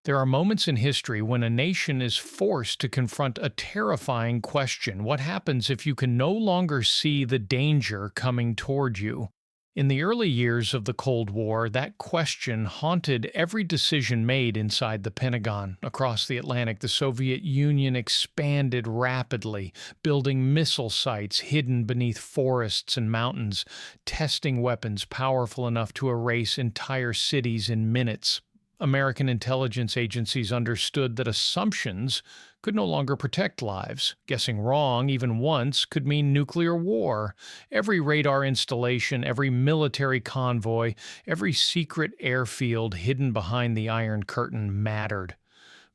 There are moments in history when a nation is forced to confront a terrifying question. What happens if you can no longer see the danger coming toward you? In the early years of the Cold War, that question haunted every decision made inside the Pentagon. Across the Atlantic, the Soviet Union expanded rapidly, building missile sites hidden beneath forests and mountains, testing weapons powerful enough to erase entire cities in minutes. American intelligence agencies understood that assumptions could no longer protect lives. Guessing wrong, even once, could mean nuclear war. Every radar installation, every military convoy, every secret airfield hidden behind the Iron Curtain mattered.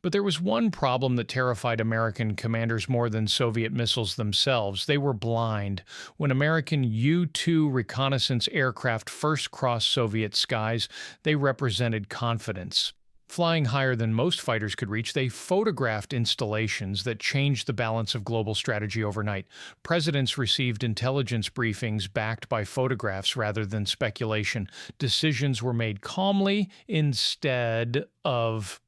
But there was one problem that terrified American commanders more than Soviet missiles themselves. They were blind. When American U-2 reconnaissance aircraft first crossed Soviet skies, they represented confidence. Flying higher than most fighters could reach, they photographed installations that changed the balance of global strategy overnight. Presidents received intelligence briefings backed by photographs rather than speculation. Decisions were made calmly instead of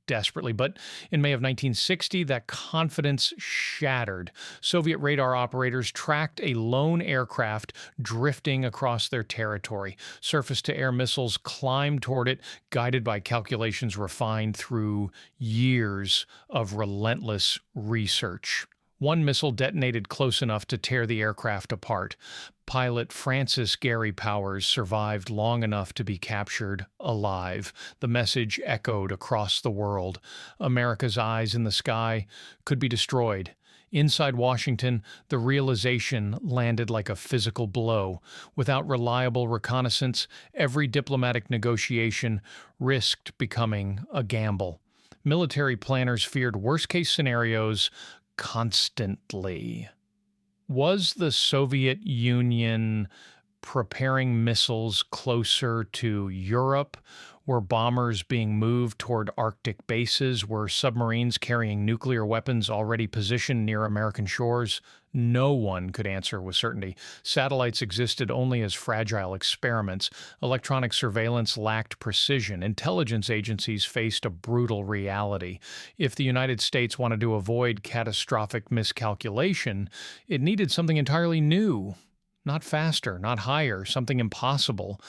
desperately. But in May of 1960, that confidence shattered. Soviet radar operators tracked a lone aircraft drifting across their territory. Surface to air missiles climbed toward it, guided by calculations refined through years of relentless research. One missile detonated close enough to tear the aircraft apart. Pilot Francis Gary Powers survived long enough to be captured alive. The message echoed across the world. America's eyes in the sky could be destroyed. Inside Washington, the realization landed like a physical blow. Without reliable reconnaissance, every diplomatic negotiation risked becoming a gamble. Military planners feared worst-case scenarios constantly. Was the Soviet Union preparing missiles closer to Europe? Were bombers being moved toward Arctic bases? Were submarines carrying nuclear weapons already positioned near American shores? No one could answer with certainty. Satellites existed only as fragile experiments. Electronic surveillance lacked precision. Intelligence agencies faced a brutal reality. If the United States wanted to avoid catastrophic miscalculation, it needed something entirely new. Not faster, not higher, something impossible.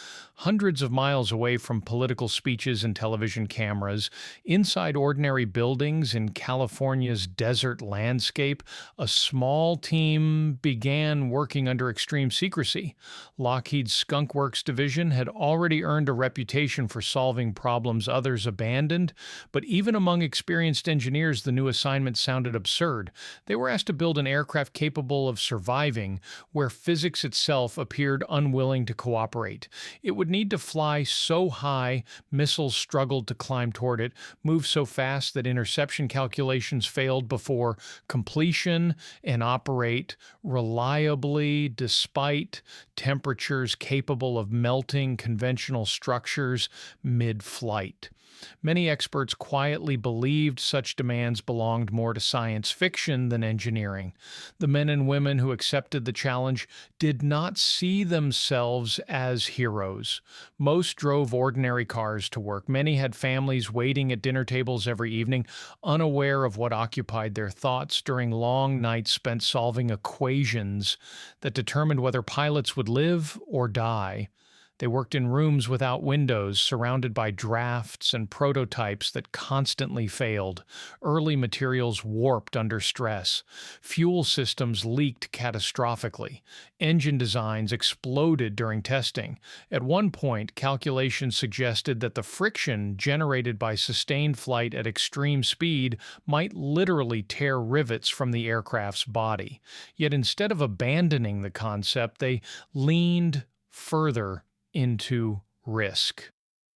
Hundreds of miles away from political speeches and television cameras, inside ordinary buildings in California's desert landscape, a small team began working under extreme secrecy. Lockheed Skunk Works division had already earned a reputation for solving problems others abandoned, but even among experienced engineers, the new assignment sounded absurd. They were asked to build an aircraft capable of surviving where physics itself appeared unwilling to cooperate. It would need to fly so high, missiles struggled to climb toward it, move so fast that interception calculations failed before completion, and operate reliably despite temperatures capable of melting conventional structures mid-flight. Many experts quietly believed such demands belonged more to science fiction than engineering. The men and women who accepted the challenge did not see themselves as heroes. Most drove ordinary cars to work. Many had families waiting at dinner tables every evening, unaware of what occupied their thoughts during long nights spent solving equations that determined whether pilots would live or die. They worked in rooms without windows, surrounded by drafts and prototypes that constantly failed. Early materials warped under stress. Fuel systems leaked catastrophically. Engine designs exploded during testing. At one point, calculations suggested that the friction generated by sustained flight at extreme speed might literally tear rivets from the aircraft's body. Yet instead of abandoning the concept, they leaned further into risk.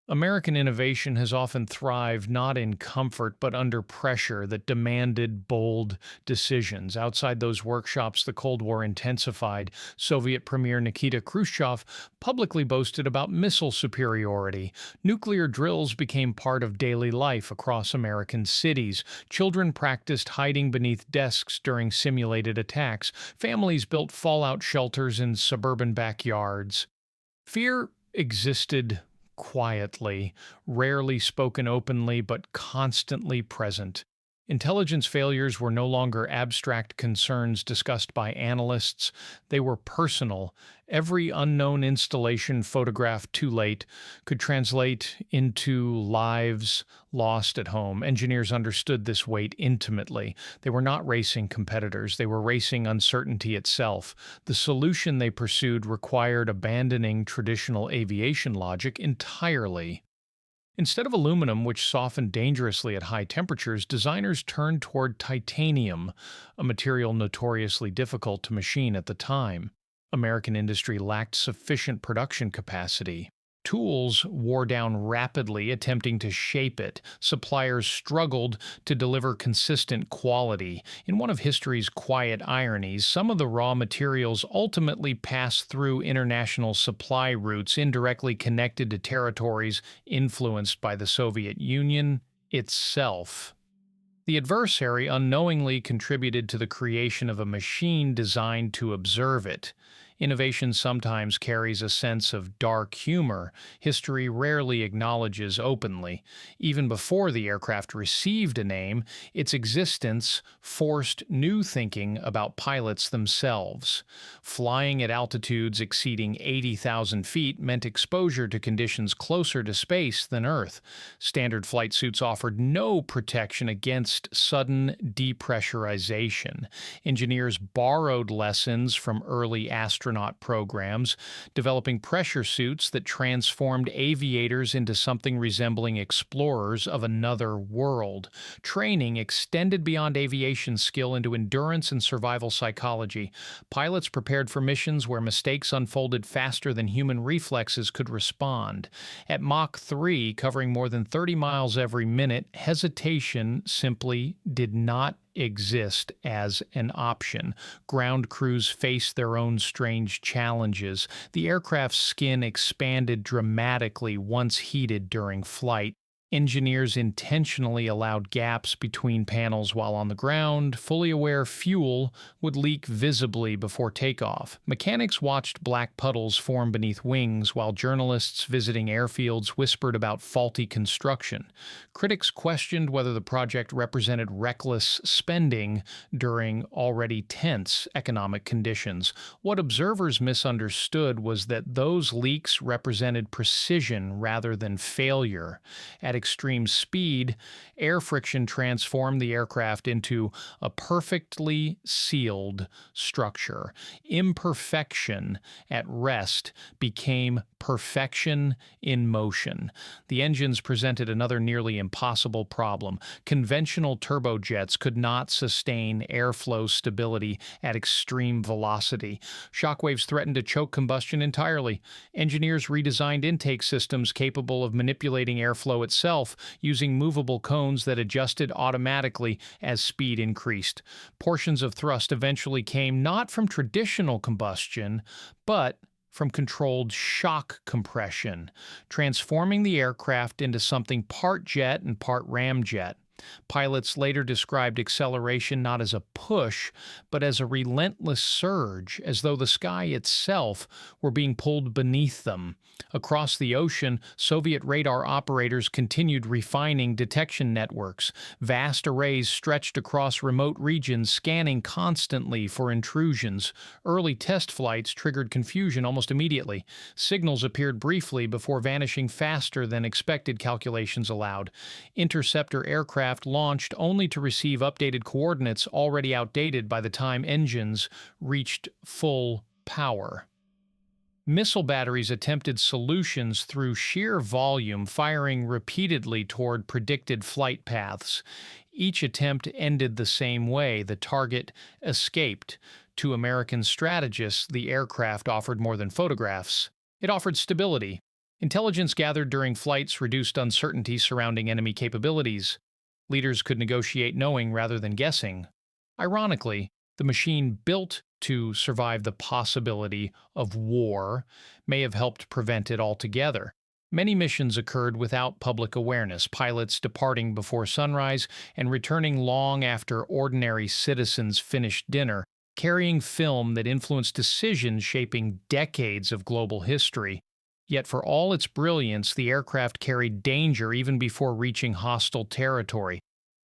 American innovation has often thrived not in comfort but under pressure that demanded bold decisions. Outside those workshops, the Cold War intensified. Soviet Premier Nikita Khrushchev publicly boasted about missile superiority. Nuclear drills became part of daily life across American cities. Children practiced hiding beneath desks during simulated attacks. Families built fallout shelters in suburban backyards. Fear existed quietly, rarely spoken openly, but constantly present. Intelligence failures were no longer abstract concerns discussed by analysts, they were personal. Every unknown installation photographed too late could translate into lives lost at home. Engineers understood this weight intimately. They were not racing competitors, they were racing uncertainty itself. The solution they pursued required abandoning traditional aviation logic entirely. Instead of aluminum, which softened dangerously at high temperatures, designers turned toward titanium, a material notoriously difficult to machine at the time. American industry lacked sufficient production capacity. Tools wore down rapidly, attempting to shape it. Suppliers struggled to deliver consistent quality. In one of history's quiet ironies, some of the raw materials ultimately passed through international supply routes indirectly connected to territories influenced by the Soviet Union itself. The adversary unknowingly contributed to the creation of a machine designed to observe it. Innovation sometimes carries a sense of dark humor history rarely acknowledges openly. Even before the aircraft received a name, its existence forced new thinking about pilots themselves. Flying at altitudes exceeding 80,000 feet meant exposure to conditions closer to space than Earth. Standard flight suits offered no protection against sudden depressurization. Engineers borrowed lessons from early astronaut programs, developing pressure suits that transformed aviators into something resembling explorers of another world. Training extended beyond aviation skill into endurance and survival psychology. Pilots prepared for missions where mistakes unfolded faster than human reflexes could respond. At Mach 3, covering more than 30 miles every minute, hesitation simply did not exist as an option. Ground crews faced their own strange challenges. The aircraft's skin expanded dramatically once heated during flight. Engineers intentionally allowed gaps between panels while on the ground, fully aware fuel would leak visibly before takeoff. Mechanics watched black puddles form beneath wings, while journalists visiting airfields whispered about faulty construction. Critics questioned whether the project represented reckless spending during already tense economic conditions. What observers misunderstood was that those leaks represented precision rather than failure. At extreme speed, air friction transformed the aircraft into a perfectly sealed structure. Imperfection at rest became perfection in motion. The engines presented another nearly impossible problem. Conventional turbojets could not sustain airflow stability at extreme velocity. Shockwaves threatened to choke combustion entirely. Engineers redesigned intake systems capable of manipulating airflow itself, using movable cones that adjusted automatically as speed increased. Portions of thrust eventually came not from traditional combustion, but from controlled shock compression, transforming the aircraft into something part jet and part ramjet. Pilots later described acceleration not as a push, but as a relentless surge, as though the sky itself were being pulled beneath them. Across the ocean, Soviet radar operators continued refining detection networks. Vast arrays stretched across remote regions, scanning constantly for intrusions. Early test flights triggered confusion almost immediately. Signals appeared briefly before vanishing faster than expected calculations allowed. Interceptor aircraft launched only to receive updated coordinates already outdated by the time engines reached full power. Missile batteries attempted solutions through sheer volume, firing repeatedly toward predicted flight paths. Each attempt ended the same way. The target escaped. To American strategists, the aircraft offered more than photographs. It offered stability. Intelligence gathered during flights reduced uncertainty surrounding enemy capabilities. Leaders could negotiate knowing rather than guessing. Ironically, the machine built to survive the possibility of war may have helped prevent it altogether. Many missions occurred without public awareness, pilots departing before sunrise and returning long after ordinary citizens finished dinner, carrying film that influenced decisions shaping decades of global history. Yet, for all its brilliance, the aircraft carried danger even before reaching hostile territory.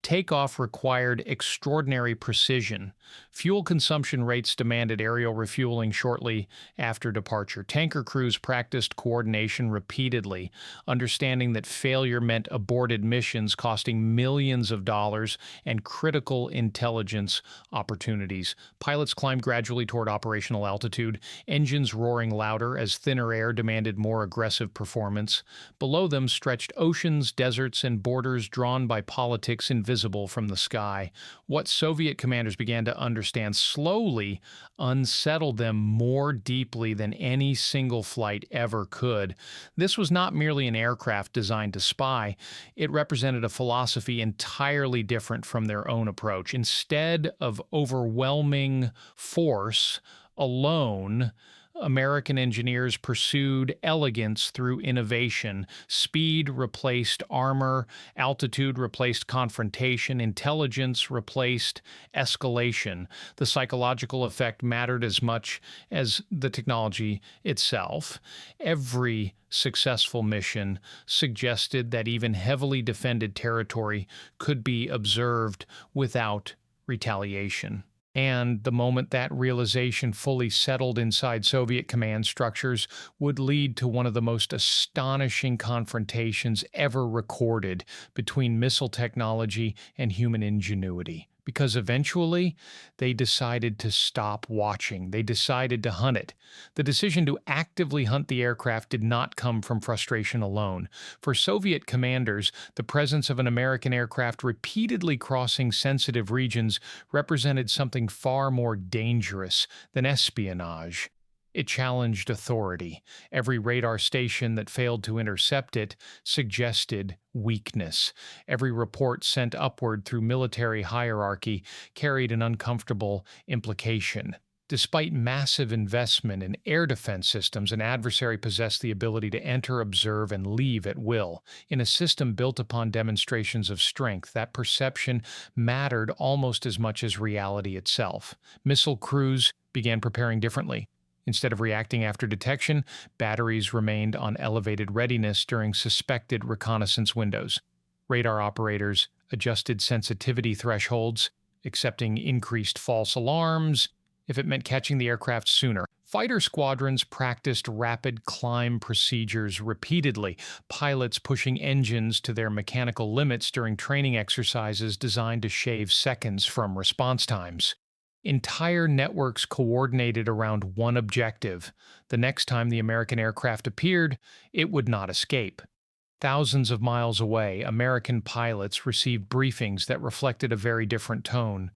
Takeoff required extraordinary precision. Fuel consumption rates demanded aerial refueling shortly after departure. Tanker crews practiced coordination repeatedly, understanding that failure meant aborted missions costing millions of dollars and critical intelligence opportunities. Pilots climbed gradually toward operational altitude, engines roaring louder as thinner air demanded more aggressive performance. Below them stretched oceans, deserts, and borders drawn by politics invisible from the sky. What Soviet commanders began to understand slowly unsettled them more deeply than any single flight ever could. This was not merely an aircraft designed to spy, it represented a philosophy entirely different from their own approach. Instead of overwhelming force alone, American engineers pursued elegance through innovation. Speed replaced armor, altitude replaced confrontation, intelligence replaced escalation. The psychological effect mattered as much as the technology itself. Every successful mission suggested that even heavily defended territory could be observed without retaliation. And the moment that realization fully settled inside Soviet command structures would lead to one of the most astonishing confrontations ever recorded between missile technology and human ingenuity. Because eventually, they decided to stop watching. They decided to hunt it. The decision to actively hunt the aircraft did not come from frustration alone. For Soviet commanders, the presence of an American aircraft repeatedly crossing sensitive regions represented something far more dangerous than espionage. It challenged authority. Every radar station that failed to intercept it suggested weakness. Every report sent upward through military hierarchy carried an uncomfortable implication. Despite massive investment in air defense systems, an adversary possessed the ability to enter, observe, and leave at will. In a system built upon demonstrations of strength, that perception mattered almost as much as reality itself. Missile crews began preparing differently. Instead of reacting after detection, batteries remained on elevated readiness during suspected reconnaissance windows. Radar operators adjusted sensitivity thresholds, accepting increased false alarms if it meant catching the aircraft sooner. Fighter squadrons practiced rapid climb procedures repeatedly, pilots pushing engines to their mechanical limits during training exercises designed to shave seconds from response times. Entire networks coordinated around one objective. The next time the American aircraft appeared, it would not escape. Thousands of miles away, American pilots received briefings that reflected a very different tone.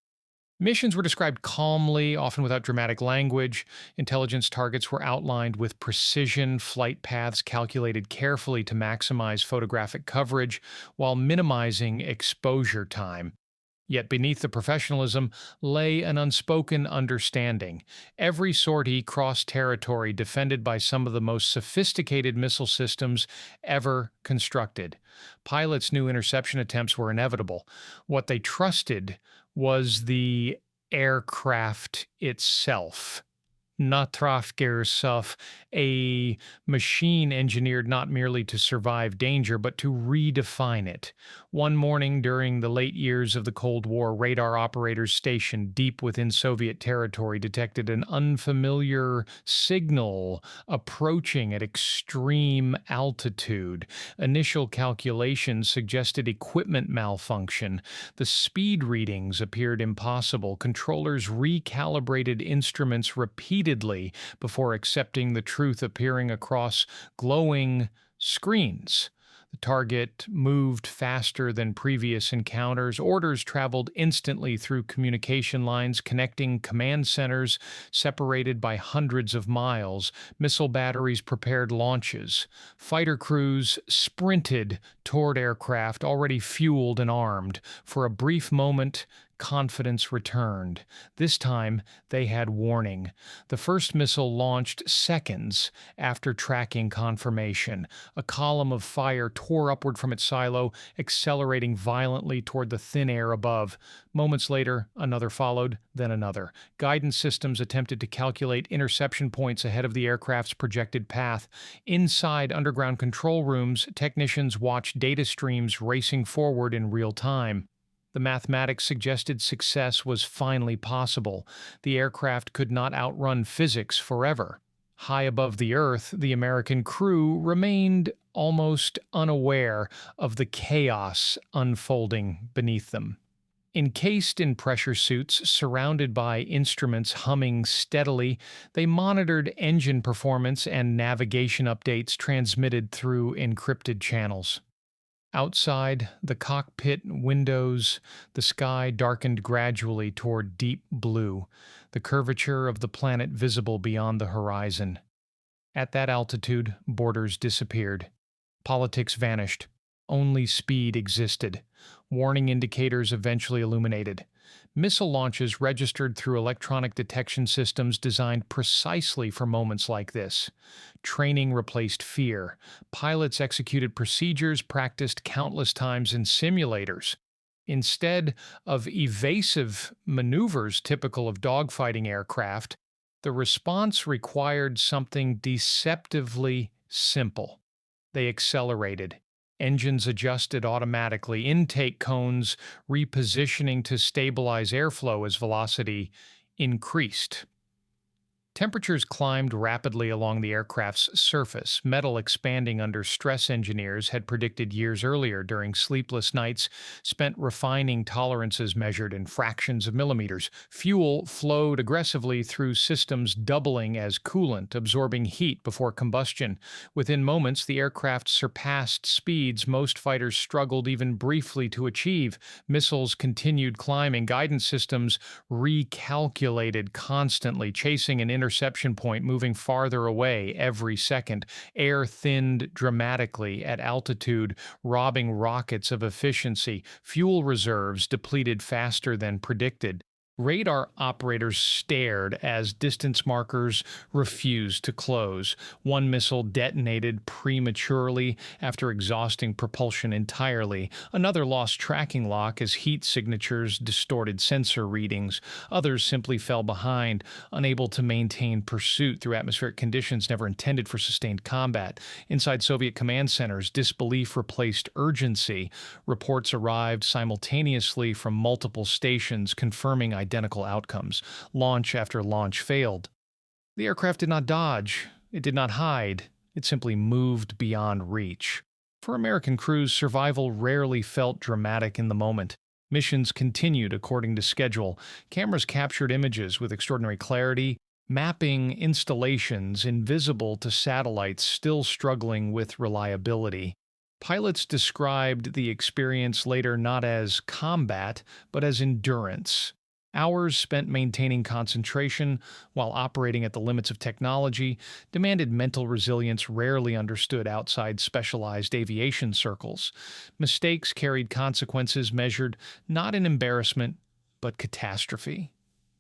Missions were described calmly, often without dramatic language. Intelligence targets were outlined with precision, flight paths calculated carefully to maximize photographic coverage while minimizing exposure time. Yet beneath the professionalism lay an unspoken understanding. Every sortie crossed territory defended by some of the most sophisticated missile systems ever constructed. Pilots knew interception attempts were inevitable. What they trusted was the aircraft itself. Natrafgersuff, a machine engineered not merely to survive danger, but to redefine it. One morning during the late years of the Cold War, radar operators stationed deep within Soviet territory detected an unfamiliar signal approaching at extreme altitude. Initial calculations suggested equipment malfunction. The speed readings appeared impossible. Controllers recalibrated instruments repeatedly before accepting the truth appearing across glowing screens. The target moved faster than previous encounters. Orders traveled instantly through communication lines connecting command centers separated by hundreds of miles. Missile batteries prepared launches. Fighter crews sprinted toward aircraft already fueled and armed. For a brief moment, confidence returned. This time, they had warning. The first missile launched seconds after tracking confirmation. A column of fire tore upward from its silo, accelerating violently toward the thin air above. Moments later, another followed, then another. Guidance systems attempted to calculate interception points ahead of the aircraft's projected path. Inside underground control rooms, technicians watched data streams racing forward in real time. The mathematics suggested success was finally possible. The aircraft could not outrun physics forever. High above the Earth, the American crew remained almost unaware of the chaos unfolding beneath them. Encased in pressure suits, surrounded by instruments humming steadily, they monitored engine performance and navigation updates transmitted through encrypted channels. Outside, the cockpit windows, the sky darkened gradually toward deep blue, the curvature of the planet visible beyond the horizon. At that altitude, borders disappeared. Politics vanished. Only speed existed. Warning indicators eventually illuminated. Missile launches registered through electronic detection systems designed precisely for moments like this. Training replaced fear. Pilots executed procedures practiced countless times in simulators. Instead of evasive maneuvers typical of dogfighting aircraft, the response required something deceptively simple. They accelerated. Engines adjusted automatically, intake cones repositioning to stabilize airflow as velocity increased. Temperatures climbed rapidly along the aircraft's surface, metal expanding under stress engineers had predicted years earlier during sleepless nights spent refining tolerances measured in fractions of millimeters. Fuel flowed aggressively through systems doubling as coolant, absorbing heat before combustion. Within moments, the aircraft surpassed speeds most fighters struggled even briefly to achieve. Missiles continued climbing, guidance systems recalculated constantly, chasing an interception point moving farther away every second. Air thinned dramatically at altitude, robbing rockets of efficiency. Fuel reserves depleted faster than predicted. Radar operators stared as distance markers refused to close. One missile detonated prematurely after exhausting propulsion entirely. Another lost tracking lock as heat signatures distorted sensor readings. Others simply fell behind, unable to maintain pursuit through atmospheric conditions never intended for sustained combat. Inside Soviet command centers, disbelief replaced urgency. Reports arrived simultaneously from multiple stations confirming identical outcomes. Launch after launch failed. The aircraft did not dodge. It did not hide. It simply moved beyond reach. For American crews, survival rarely felt dramatic in the moment. Missions continued according to schedule. Cameras captured images with extraordinary clarity, mapping installations invisible to satellites still struggling with reliability. Pilots described the experience later not as combat, but as endurance. Hours spent maintaining concentration while operating at the limits of technology demanded mental resilience rarely understood outside specialized aviation circles. Mistakes carried consequences measured not in embarrassment, but catastrophe.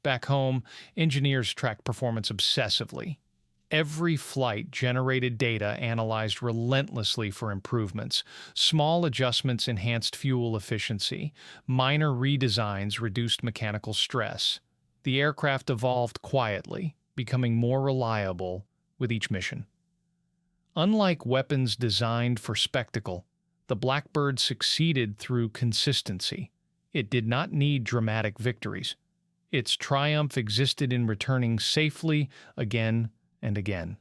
Back home, engineers tracked performance obsessively. Every flight generated data analyzed relentlessly for improvements. Small adjustments enhanced fuel efficiency. Minor redesigns reduced mechanical stress. The aircraft evolved quietly, becoming more reliable with each mission. Unlike weapons designed for spectacle, the Blackbird succeeded through consistency. It did not need dramatic victories. Its triumph existed in returning safely again and again.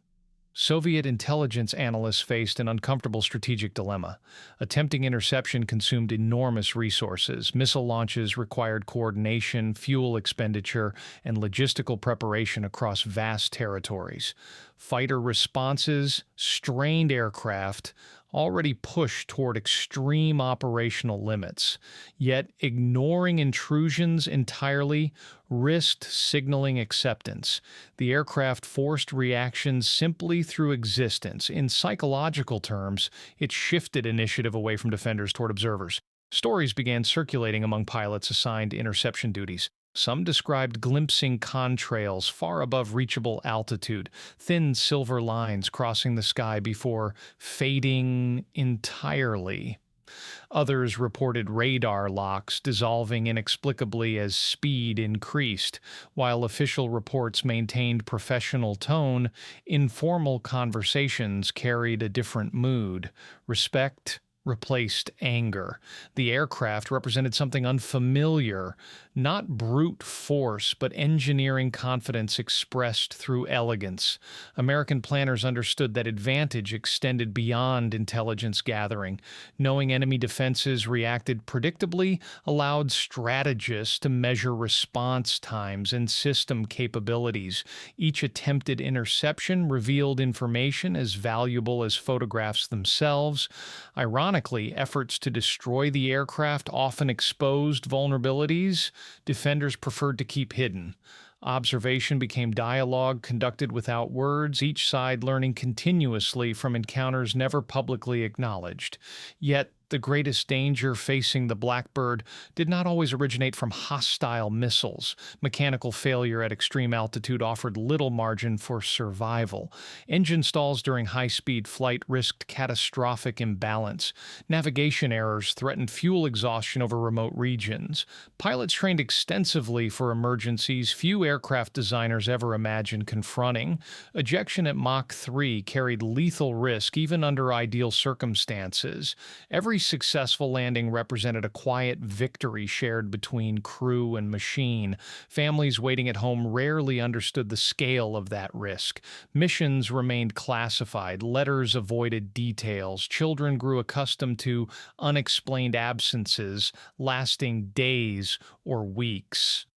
Soviet intelligence analysts faced an uncomfortable strategic dilemma. Attempting interception consumed enormous resources. Missile launches required coordination, fuel expenditure, and logistical preparation across vast territories. Fighter responses strained aircraft already pushed toward extreme operational limits. Yet ignoring intrusions entirely risked signaling acceptance. The aircraft forced reactions simply through existence. In psychological terms, it shifted initiative away from defenders toward observers. Stories began circulating among pilots assigned interception duties. Some described glimpsing contrails far above reachable altitude, thin silver lines crossing the sky before fading entirely. Others reported radar locks dissolving inexplicably as speed increased. While official reports maintained professional tone, informal conversations carried a different mood. Respect replaced anger. The aircraft represented something unfamiliar, not brute force, but engineering confidence expressed through elegance. American planners understood that advantage extended beyond intelligence gathering. Knowing enemy defenses reacted predictably allowed strategists to measure response times and system capabilities. Each attempted interception revealed information as valuable as photographs themselves. Ironically, efforts to destroy the aircraft often exposed vulnerabilities defenders preferred to keep hidden. Observation became dialogue conducted without words, each side learning continuously from encounters never publicly acknowledged. Yet, the greatest danger facing the Blackbird did not always originate from hostile missiles. Mechanical failure at extreme altitude offered little margin for survival. Engine stalls during high-speed flight risked catastrophic imbalance. Navigation errors threatened fuel exhaustion over remote regions. Pilots trained extensively for emergencies few aircraft designers ever imagined confronting. Ejection at Mach 3 carried lethal risk even under ideal circumstances. Every successful landing represented a quiet victory shared between crew and machine. Families waiting at home rarely understood the scale of that risk. Missions remained classified, letters avoided details, children grew accustomed to unexplained absences lasting days or weeks.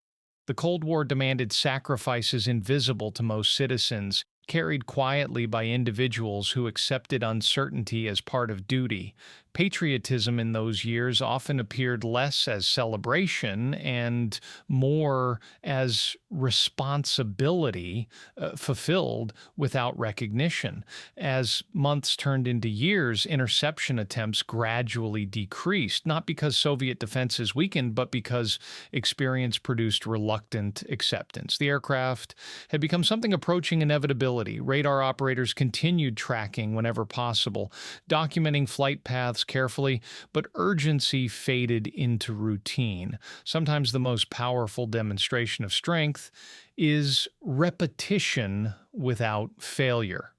The Cold War demanded sacrifices invisible to most citizens, carried quietly by individuals who accepted uncertainty as part of duty. Patriotism in those years often appeared less as celebration and more as responsibility fulfilled without recognition. As months turned into years, interception attempts gradually decreased, not because Soviet defenses weakened, but because experience produced reluctant acceptance. The aircraft had become something approaching inevitability. Radar operators continued tracking whenever possible, documenting flight paths carefully, but urgency faded into routine. Sometimes the most powerful demonstration of strength is repetition without failure.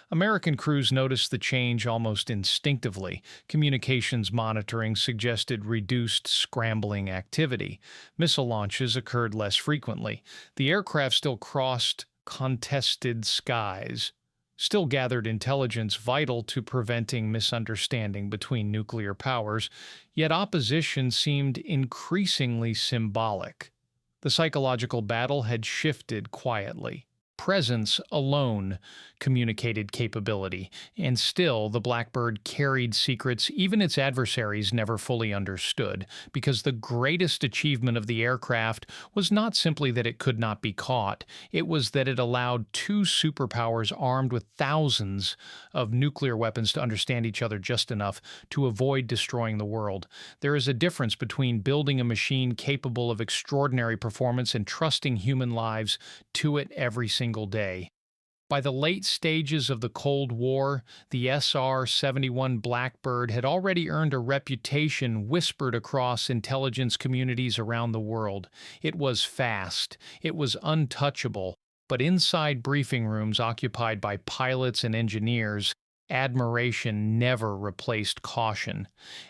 American crews noticed the change almost instinctively. Communications monitoring suggested reduced scrambling activity. Missile launches occurred less frequently. The aircraft still crossed contested skies, still gathered intelligence vital to preventing misunderstanding between nuclear powers, yet opposition seemed increasingly symbolic. The psychological battle had shifted quietly. Presence alone communicated capability, and still the Blackbird carried secrets even its adversaries never fully understood, because the greatest achievement of the aircraft was not simply that it could not be caught, it was that it allowed two superpowers armed with thousands of nuclear weapons to understand each other just enough to avoid destroying the world. There is a difference between building a machine capable of extraordinary performance and trusting human lives to it every single day. By the late stages of the Cold War, the SR-71 Blackbird had already earned a reputation whispered across intelligence communities around the world. It was fast, it was untouchable, but inside briefing rooms occupied by pilots and engineers, admiration never replaced caution.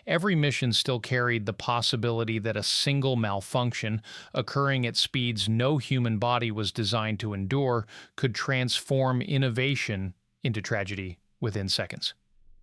Every mission still carried the possibility that a single malfunction, occurring at speeds no human body was designed to endure, could transform innovation into tragedy within seconds.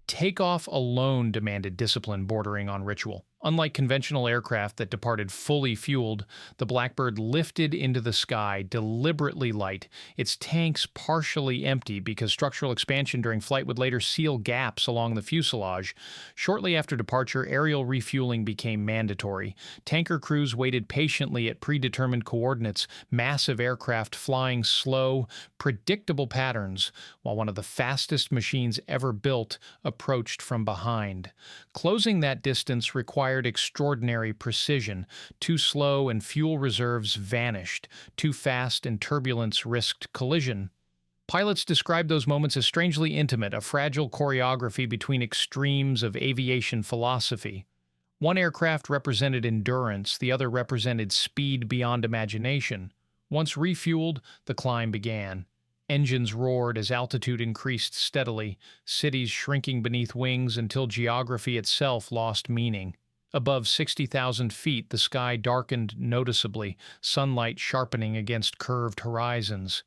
Takeoff alone demanded discipline bordering on ritual. Unlike conventional aircraft that departed fully fueled, the Blackbird lifted into the sky deliberately light, its tanks partially empty because structural expansion during flight would later seal gaps along the fuselage. Shortly after departure, aerial refueling became mandatory. Tanker crews waited patiently at predetermined coordinates, massive aircraft flying slow, predictable patterns, while one of the fastest machines ever built approached from behind. Closing that distance required required extraordinary precision. Too slow and fuel reserves vanished. Too fast and turbulence risked collision. Pilots describe those moments as strangely intimate, a fragile choreography between extremes of aviation philosophy. One aircraft represented endurance, the other represented speed beyond imagination. Once refueled, the climb began. Engines roared as altitude increased steadily, cities shrinking beneath wings until geography itself lost meaning. Above 60,000 feet, the sky darkened noticeably, sunlight sharpening against curved horizons.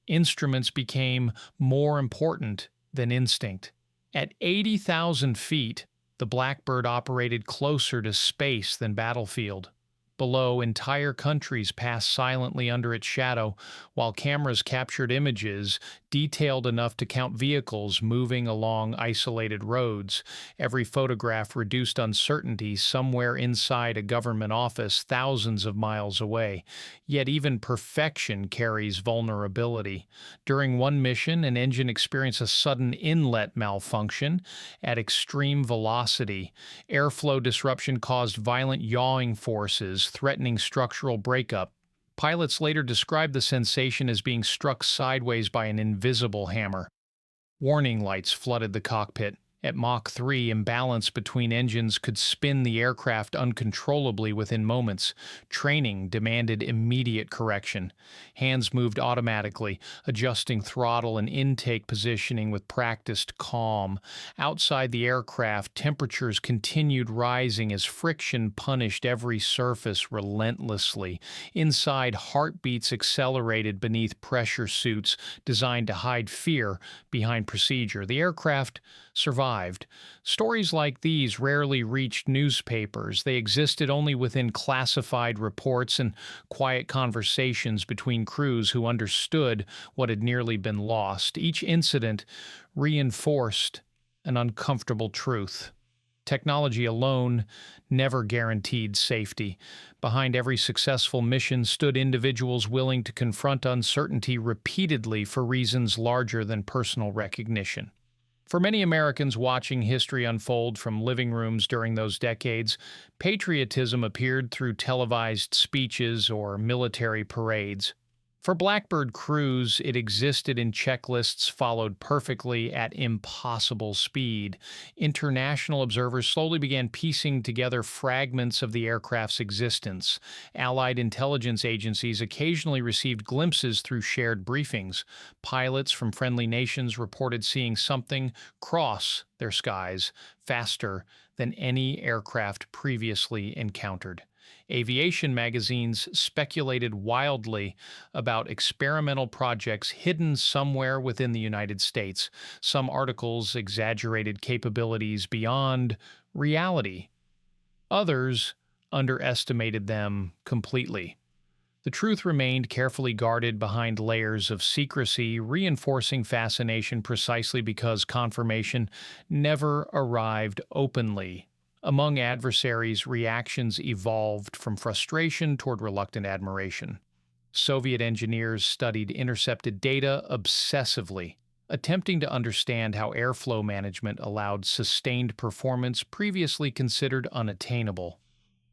Instruments became more important than instinct. At 80,000 feet, the Blackbird operated closer to space than battlefield. Below, entire countries passed silently under its shadow, while cameras captured images detailed enough to count vehicles moving along isolated roads. Every photograph reduced uncertainty somewhere inside a government office thousands of miles away. Yet even perfection carries vulnerability. During one mission, an engine experienced a sudden inlet malfunction at extreme velocity. Airflow disruption caused violent yawing forces, threatening structural breakup. Pilots later described the sensation as being struck sideways by an invisible hammer. Warning lights flooded the cockpit. At Mach 3, imbalance between engines could spin the aircraft uncontrollably within moments. Training demanded immediate correction. Hands moved automatically, adjusting throttle and intake positioning with practiced calm. Outside the aircraft, temperatures continued rising as friction punished every surface relentlessly. Inside, heartbeats accelerated beneath pressure suits designed to hide fear behind procedure. The aircraft survived. Stories like these rarely reached newspapers. They existed only within classified reports and quiet conversations between crews who understood what had nearly been lost. Each incident reinforced an uncomfortable truth. Technology alone never guaranteed safety. Behind every successful mission stood individuals willing to confront uncertainty repeatedly for reasons larger than personal recognition. For many Americans watching history unfold from living rooms during those decades, patriotism appeared through televised speeches or military parades. For Blackbird crews, it existed in checklists followed perfectly at impossible speed. International observers slowly began piecing together fragments of the aircraft's existence. Allied intelligence agencies occasionally received glimpses through shared briefings. Pilots from friendly nations reported seeing something cross their skies faster than any aircraft previously encountered. Aviation magazines speculated wildly about experimental projects hidden somewhere within the United States. Some articles exaggerated capabilities beyond reality. Others underestimated them completely. The truth remained carefully guarded behind layers of secrecy, reinforcing fascination precisely because confirmation never arrived openly. Among adversaries, reactions evolved from frustration toward reluctant admiration. Soviet engineers studied intercepted data obsessively, attempting to understand how airflow management allowed sustained performance previously considered unattainable.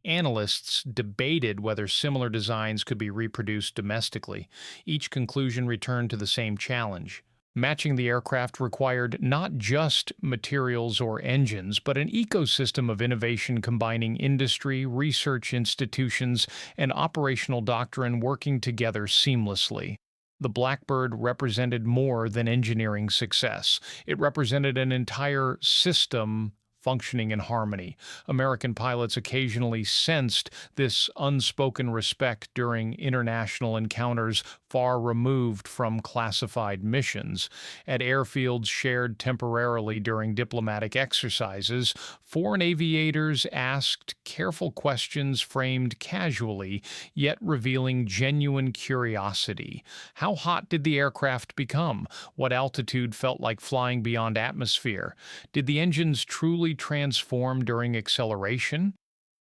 Analysts debated whether similar designs could be reproduced domestically. Each conclusion returned to the same challenge. Matching the aircraft required not just materials or engines, but an ecosystem of innovation combining industry, research institutions, and operational doctrine working together seamlessly. The Blackbird represented more than engineering success. It represented an entire system functioning in harmony. American pilots occasionally sensed this unspoken respect during international encounters far removed from classified missions. At airfields shared temporarily during diplomatic exercises, foreign aviators asked careful questions framed casually, yet revealing genuine curiosity. How hot did the aircraft become? What altitude felt like flying beyond atmosphere? Did the engines truly transform during acceleration?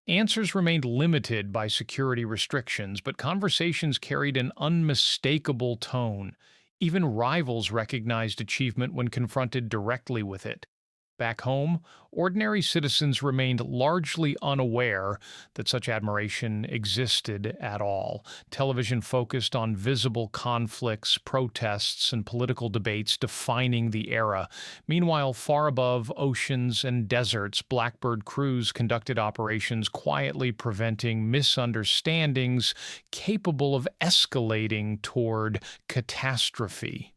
Answers remained limited by security restrictions, but conversations carried an unmistakable tone. Even rivals recognized achievement when confronted directly with it. Back home, ordinary citizens remained largely unaware that such admiration existed at all. Television focused on visible conflicts, protests, and political debates defining the era. Meanwhile, far above oceans and deserts, Blackbird crews conducted operations quietly preventing misunderstandings capable of escalating toward catastrophe.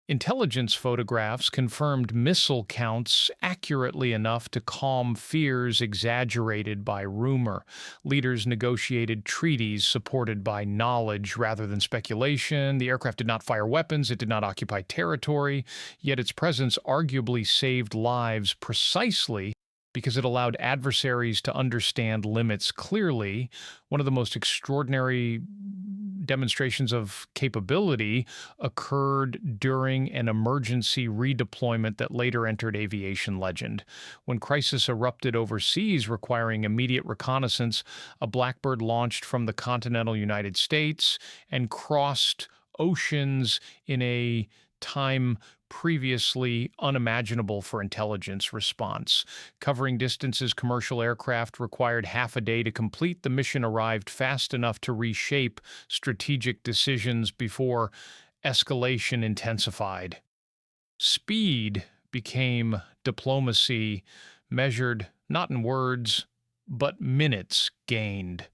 Intelligence photographs confirmed missile counts accurately enough to calm fears exaggerated by rumor. Leaders negotiated treaties supported by knowledge rather than speculation. The aircraft did not fire weapons, it did not occupy territory, yet its presence arguably saved lives precisely because it allowed adversaries to understand limits clearly. One of the most extraordinary demonstrations of capability occurred during an emergency redeployment that later entered aviation legend. When crisis erupted overseas requiring immediate reconnaissance, a Blackbird launched from the continental United States and crossed oceans in a time previously unimaginable for intelligence response. Covering distances commercial aircraft required half a day to complete, the mission arrived fast enough to reshape strategic decisions before escalation intensified. Speed became diplomacy, measured not in words, but minutes gained.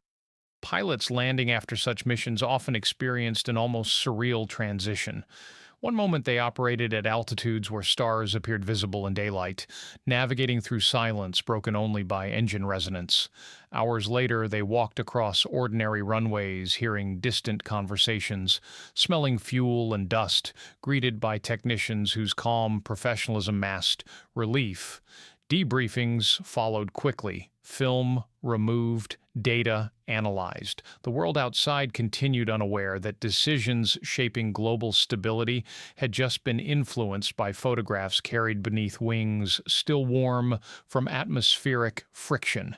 Pilots landing after such missions often experienced an almost surreal transition. One moment they operated at altitudes where stars appeared visible in daylight, navigating through silence broken only by engine resonance. Hours later, they walked across ordinary runways, hearing distant conversations, smelling fuel and dust, greeted by technicians whose calm professionalism masked relief. Debriefings followed quickly, film removed, data analyzed. The world outside continued unaware that decisions shaping global stability had just been influenced by photographs carried beneath wings still warm from atmospheric friction.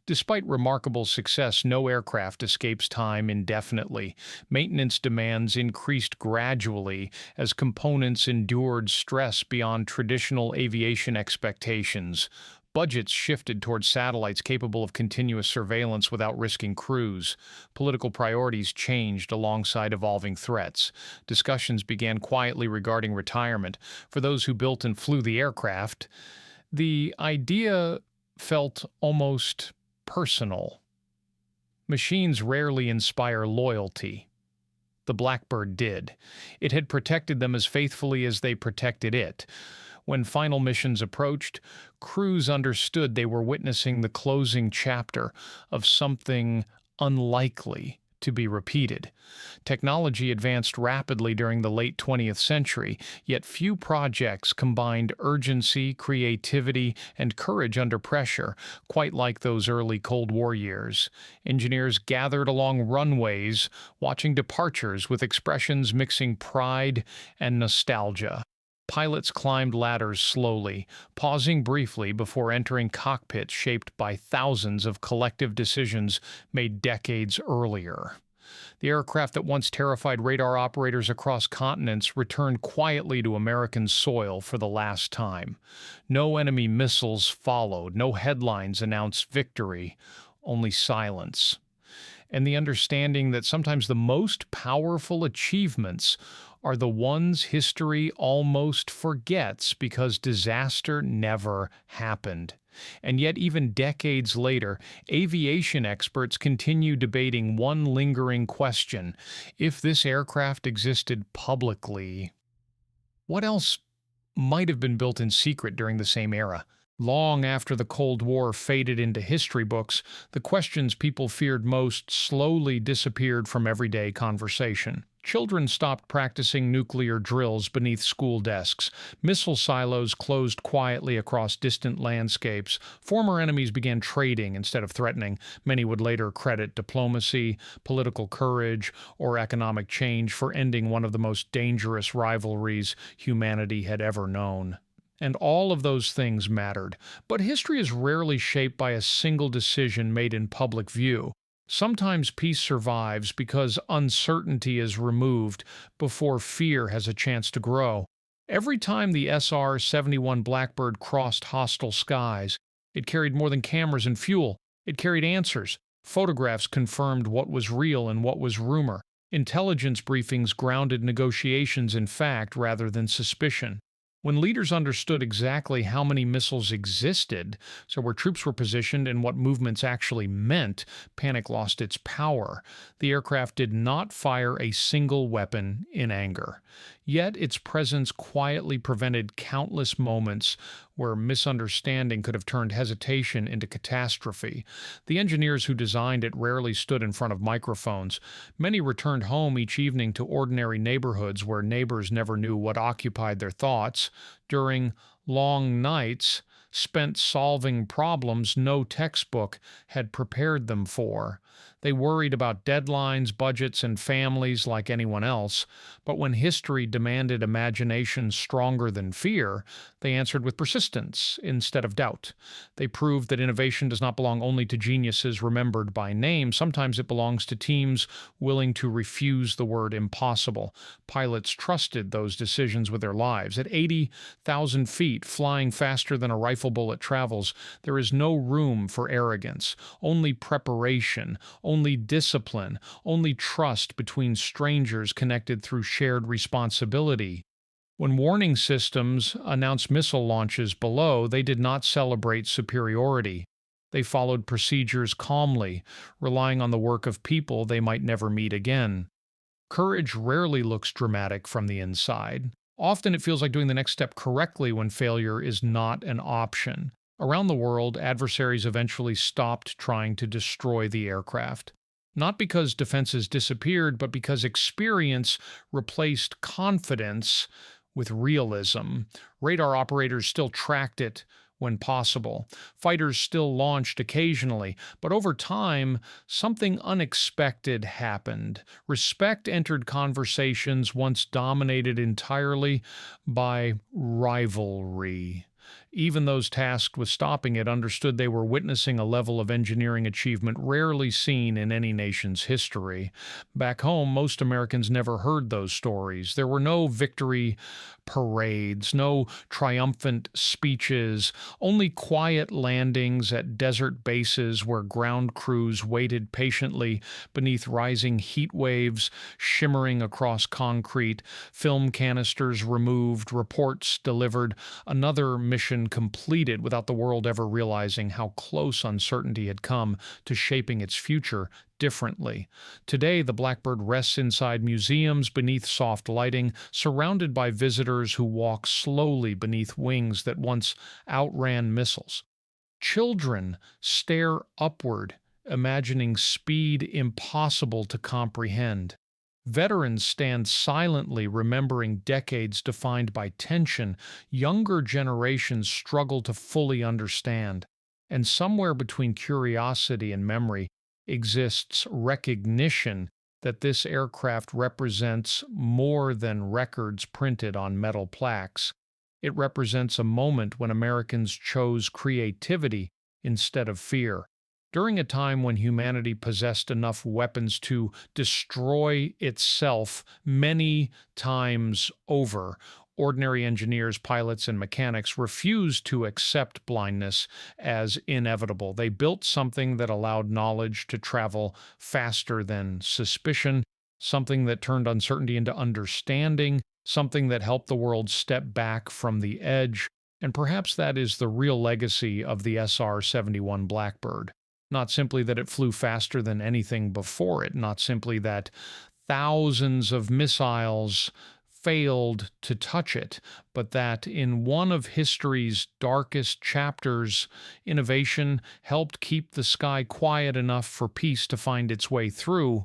Despite remarkable success, no aircraft escapes time indefinitely. Maintenance demands increased gradually as components endured stress beyond traditional aviation expectations. Budgets shifted towards satellites capable of continuous surveillance without risking crews. Political priorities changed alongside evolving threats. Discussions began quietly regarding retirement. For those who built and flew the aircraft, the idea felt almost personal. Machines rarely inspire loyalty. The Blackbird did. It had protected them as faithfully as they protected it. When final missions approached, crews understood they were witnessing the closing chapter of something unlikely to be repeated. Technology advanced rapidly during the late 20th century, yet few projects combined urgency, creativity, and courage under pressure, quite like those early Cold War years. Engineers gathered along runways, watching departures with expressions mixing pride and nostalgia. Pilots climbed ladders slowly, pausing briefly before entering cockpits shaped by thousands of collective decisions made decades earlier. The aircraft that once terrified radar operators across continents returned quietly to American soil for the last time. No enemy missiles followed, no headlines announced victory, only silence. And the understanding that sometimes the most powerful achievements are the ones history almost forgets because disaster never happened. And yet, even decades later, aviation experts continue debating one lingering question. If this aircraft existed publicly, what else might have been built in secret during the same era? Long after the Cold War faded into history books, the questions people feared most slowly disappeared from everyday conversation. Children stopped practicing nuclear drills beneath school desks. Missile silos closed quietly across distant landscapes. Former enemies began trading instead of threatening. Many would later credit diplomacy, political courage, or economic change for ending one of the most dangerous rivalries humanity had ever known. And all of those things mattered. But history is rarely shaped by a single decision made in public view. Sometimes peace survives because uncertainty is removed before fear has a chance to grow. Every time the SR-71 Blackbird crossed hostile skies, it carried more than cameras and fuel. It carried answers. Photographs confirmed what was real and what was rumor. Intelligence briefings grounded negotiations in fact rather than suspicion. When leaders understood exactly how many missiles existed, so where troops were positioned and what movements actually meant, panic lost its power. The aircraft did not fire a single weapon in anger. Yet its presence quietly prevented countless moments where misunderstanding could have turned hesitation into catastrophe. The engineers who designed it rarely stood in front of microphones. Many returned home each evening to ordinary neighborhoods where neighbors never knew what occupied their thoughts. During long nights spent solving problems no textbook had prepared them for. They worried about deadlines, budgets, and families like anyone else, but when history demanded imagination stronger than fear, they answered with persistence instead of doubt. They proved that innovation does not belong only to geniuses remembered by name. Sometimes it belongs to teams willing to refuse the word impossible. Pilots trusted those decisions with their lives. At 80,000 feet, flying faster than a rifle bullet travels, there is no room for arrogance, only preparation, only discipline, only trust between strangers connected through shared responsibility. When warning systems announced missile launches below, they did not celebrate superiority. They followed procedures calmly, relying on the work of people they might never meet again. Courage rarely looks dramatic from the inside. Often it feels like doing the next step correctly when failure is not an option. Around the world, adversaries eventually stopped trying to destroy the aircraft. Not because defenses disappeared, but because experience replaced confidence with realism. Radar operators still tracked it when possible. Fighters still launched occasionally, but over time, something unexpected happened. Respect entered conversations once dominated entirely by rivalry. Even those tasked with stopping it understood they were witnessing a level of engineering achievement rarely seen in any nation's history. Back home, most Americans never heard those stories. There were no victory parades, no triumphant speeches, only quiet landings at desert bases where ground crews waited patiently beneath rising heat waves shimmering across concrete, film canisters removed, reports delivered, another mission completed without the world ever realizing how close uncertainty had come to shaping its future differently. Today, the Blackbird rests inside museums beneath soft lighting, surrounded by visitors who walk slowly beneath wings that once outran missiles. Children stare upward, imagining speed impossible to comprehend. Veterans stand silently, remembering decades defined by tension. Younger generations struggle to fully understand. And somewhere between curiosity and memory exists recognition that this aircraft represents more than records printed on metal plaques. It represents a moment when Americans chose creativity instead of fear. During a time when humanity possessed enough weapons to destroy itself many times over, ordinary engineers, pilots, and mechanics refused to accept blindness as inevitable. They built something that allowed knowledge to travel faster than suspicion, something that turned uncertainty into understanding, something that helped the world step back from the edge. And perhaps that is the real legacy of the SR-71 Blackbird. Not simply that it flew faster than anything before it, not simply that thousands of missiles failed to touch it, but that in one of history's darkest chapters, innovation helped keep the sky quiet enough for peace to find its way through.